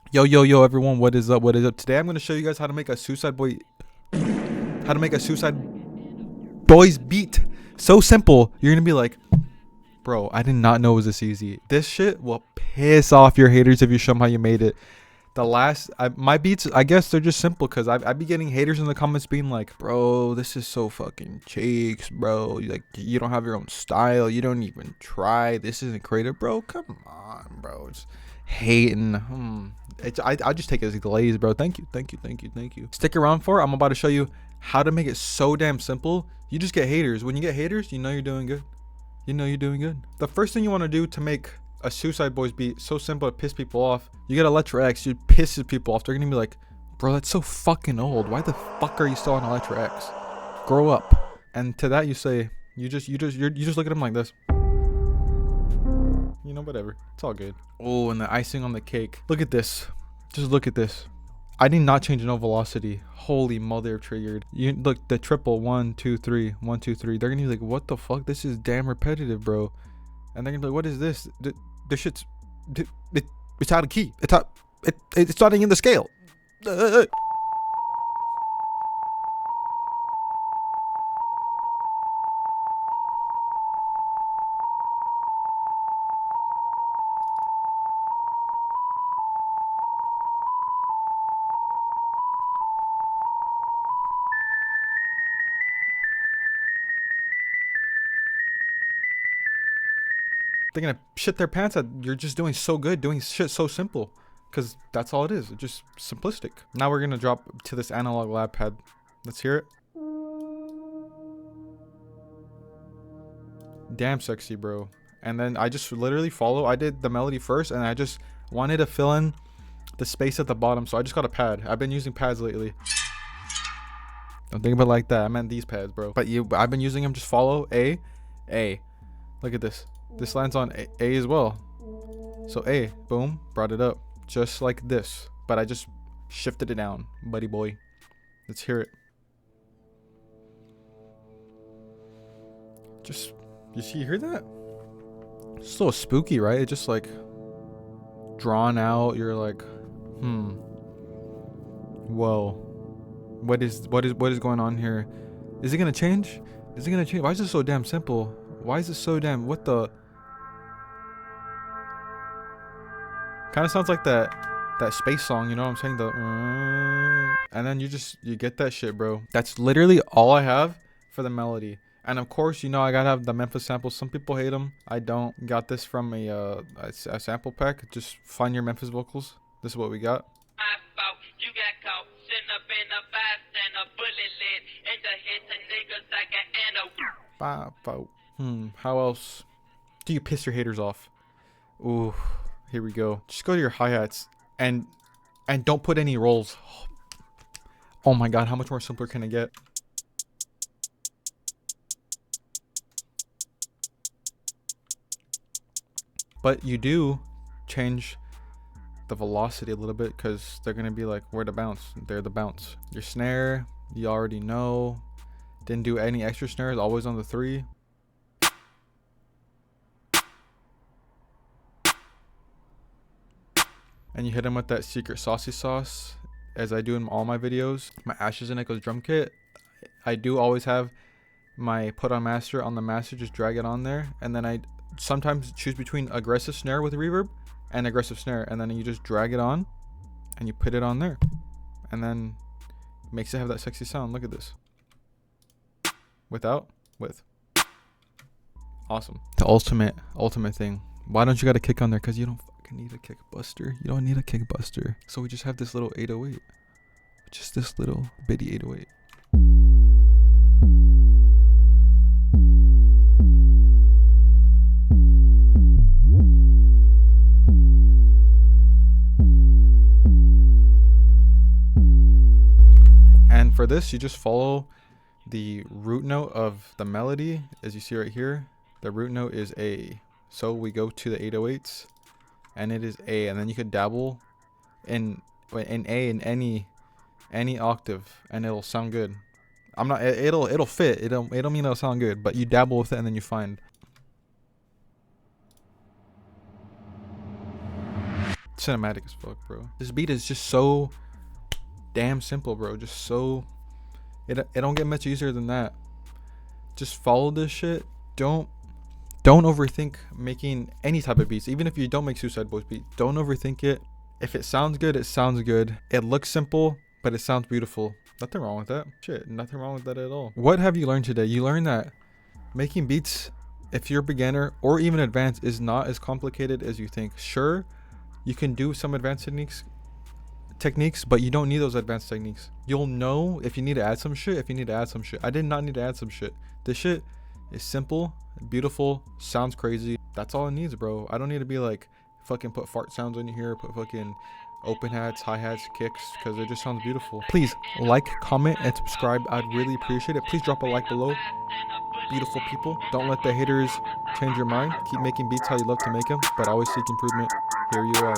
Yo everyone, what is up? What is up? Today I'm going to show you guys how to make a Suicide Boys beat. So simple. You're going to be like, "Bro, I did not know it was this easy." This shit will piss off your haters if you show them how you made it. My beats, I guess they're just simple cuz I be getting haters in the comments being like, "Bro, this is so fucking cheeks, bro. Like you don't have your own style. You don't even try. This isn't creative, bro. Come on, bro. It's hating." I just take it as a glaze, bro. Thank you. Stick around for it. I'm about to show you how to make it so damn simple. You just get haters. When you get haters, you know you're doing good. You know you're doing good. The first thing you want to do to make a Suicide Boys beat so simple to piss people off, you gotta Electra X. You pisses people off. They're gonna be like, "Bro, that's so fucking old. Why the fuck are you still on Electra X? Grow up." And to that you say, you just look at them like this. You know, whatever. It's all good. Oh, and the icing on the cake. Look at this. Just look at this. I did not change no velocity. Holy mother triggered. You look, the triple 1 2 3 1 2 3. They're gonna be like, "What the fuck? This is damn repetitive, bro." And they're gonna be like, "What is this? This shit's it's out of key. It's not in the scale." They're gonna shit their pants that you're just doing so good, doing shit so simple, because that's all it is. It's just simplistic. Now we're gonna drop to this analog lab pad. Let's hear it. Damn sexy, bro. And then I just literally I did the melody first, and I just wanted to fill in the space at the bottom, so I just got a pad. I've been using pads lately. Don't think about it like that. I meant these pads, bro. But I've been using them. Just follow A. Look at this. This lands on A as well. So A, boom, brought it up. Just like this. But I just shifted it down, buddy boy. Let's hear it. Just, you hear that? It's a little spooky, right? It's just like drawn out. You're like, whoa. What is going on here? Is it gonna change? Is it gonna change? Why is this so damn simple? Why is it so damn, what the? Kind of sounds like that space song, you know what I'm saying? The and then you get that shit, bro. That's literally all I have for the melody. And of course, you know, I gotta have the Memphis samples. Some people hate them. I don't. Got this from a sample pack. Just find your Memphis vocals. This is what we got. You got caught sitting up in a bystander, bullet lit, and the hits and niggas like an anno. How else do you piss your haters off? Ooh, here we go. Just go to your hi-hats and don't put any rolls. Oh my god, how much more simpler can it get? But you do change the velocity a little bit, because they're gonna be like, "Where the bounce?" They're the bounce. Your snare, you already know. Didn't do any extra snares, always on the 3. And you hit them with that secret saucy sauce, as I do in all my videos. My Ashes and Echoes drum kit, I do always have my put on master on the master, just drag it on there, and then I sometimes choose between aggressive snare with reverb and aggressive snare, and then you just drag it on and you put it on there, and then it makes it have that sexy sound. Look at this. With. Awesome. The ultimate thing. Why don't you got a kick on there? Because you don't fucking need a kick buster. You don't need a kick buster. So we just have this little 808. Just this little bitty 808. And for this, you just follow the root note of the melody, as you see right here. The root note is A. So we go to the 808s, and it is A, and then you could dabble in A in any octave, and it'll sound good. It'll fit. It'll mean it'll sound good, but you dabble with it, and then you find. cinematic as fuck, bro. This beat is just so damn simple, bro. Just so it don't get much easier than that. Just follow this shit. Don't overthink making any type of beats. Even if you don't make Suicide Boys beats, don't overthink it. If it sounds good, it sounds good. It looks simple, but it sounds beautiful. Nothing wrong with that. Shit, nothing wrong with that at all. What have you learned today? You learned that making beats, if you're a beginner or even advanced, is not as complicated as you think. Sure, you can do some advanced techniques, but you don't need those advanced techniques. You'll know if you need to add some shit, I did not need to add some shit. This shit is simple, beautiful, sounds crazy. That's all it needs, bro. I don't need to be like fucking put fart sounds in here, put fucking open hats, hi-hats, kicks, because it just sounds beautiful. Please like, comment, and subscribe. I'd really appreciate it. Please drop a like below. Beautiful people, don't let the haters change your mind. Keep making beats how you love to make them, but always seek improvement. Here you are.